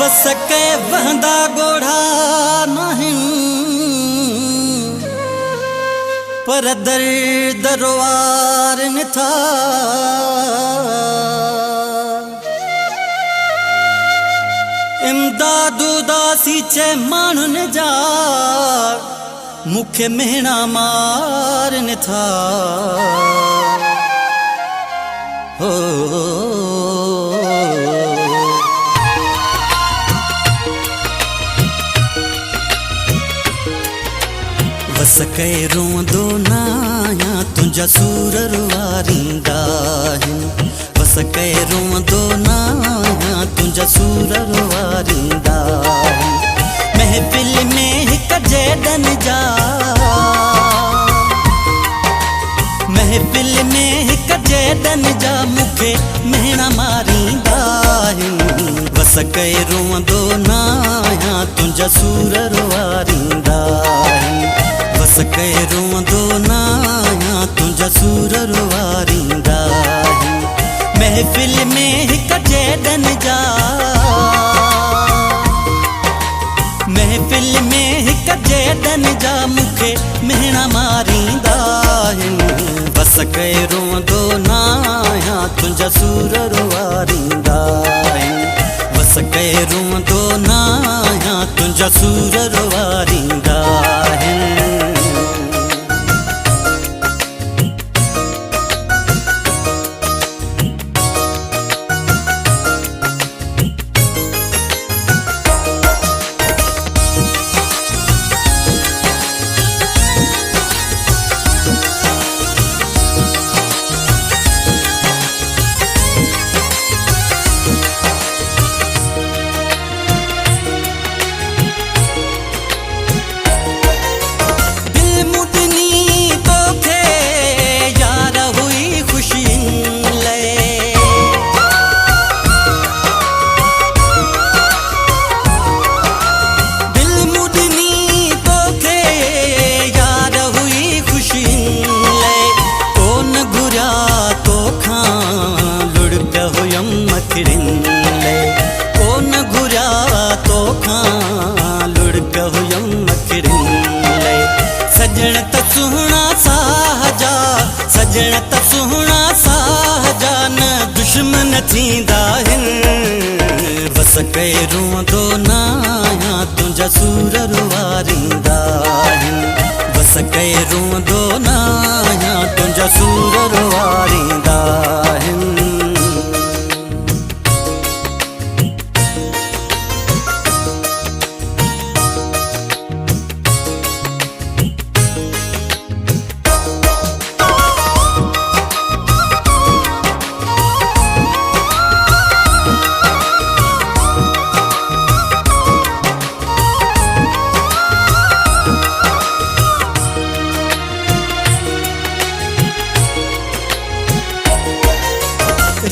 वसके वहंदा गोढ़ा नहीं पर दर दरवार न था। इमदादू दासी चे मानुन जा मुखे मेहना मार न था। हो वसके रोंदो नाया तुझा सूर रुवारिंदा है। वसके रोंदो नाया तुझा सूर रुवारिंदा है। महफिल में कजेदन जा महफिल में कजेदन जा मुखे मेहना मारिंदा है। वसके रोंदो नाया तुझा सूर रुवारिंदा है। वसके रोंदो नाया तुझा सूर रुवारिंदा है। महफिल में कजेदन जा महफिल में कजेदन जा मुखे मेहना मारिंदा है। वसके रोंदो नाया तुझा सूर रुवारिंदा है। वसके रोंदो नाया तुझा सूर रुवारिंदा है। कौन घुरा तो खां लुढ़क हुयम मखरिले। सजण त सुहणा साहजा सजण त सुहणा साहजा न दुश्मन थींदा आहिनि। वसके रोंदो नाया तुझा सूर रुवारिंदा आहिनि। वसके रोंदो नाया तुझा सूर रुवारिंदा आहिनि।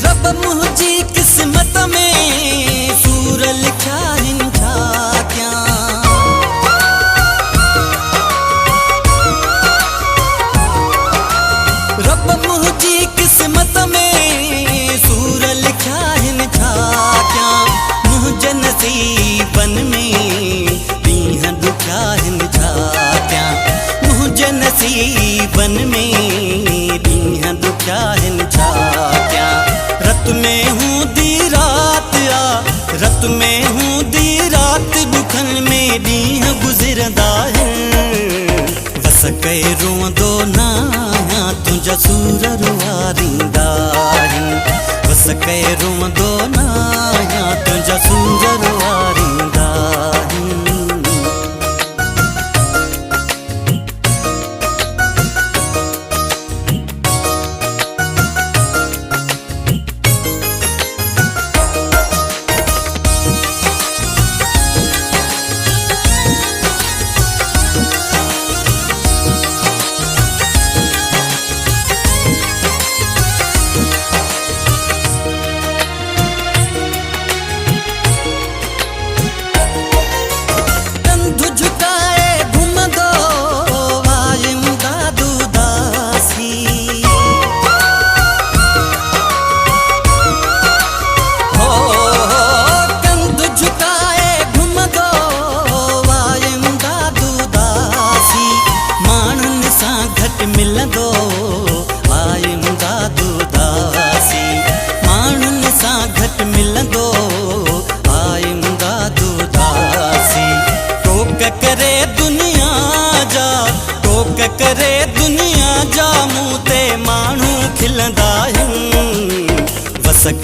रब मुझी किस्मत में सूर लिखा हिन छा क्या। रब मुझी किस्मत में सूर लिखा हिन छा क्या। मुझे नसीबन में दीह दुखा हिन छा क्या। मुझे नसीबन में दीह दुखा हिन छा क्या। रत में हूँ दी रात आ रत में हूँ दी रात दुखन में दीह गुजरदा है। वसके रोंदो नाया तुझा सूर रुवारिंदा है। वसके रोंदो नाया तुझा सूर रुवारिंदा है।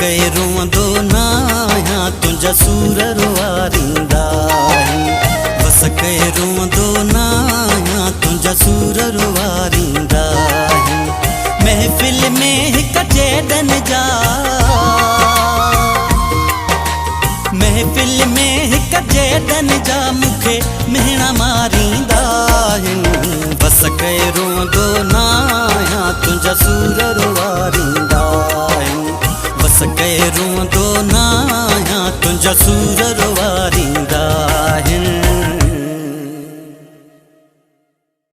कए रोंदो ना आहियां तुंहिंजा सूर रुआरींदा आहिनि बस कए रोंदो ना आहियां तुंहिंजा सूर रुआरींदा आहिनि महफ़िल में हिक जेडन जा महफ़िल में हिक जेडन जा मूंखे मेहणा मारींदा आहिनि बस कए रोंदो ना आहियां तुंहिंजा सूर रुआरींदा आहिनि बस कए रोंदो ना आहियां तुंहिंजा सूर रुआरींदा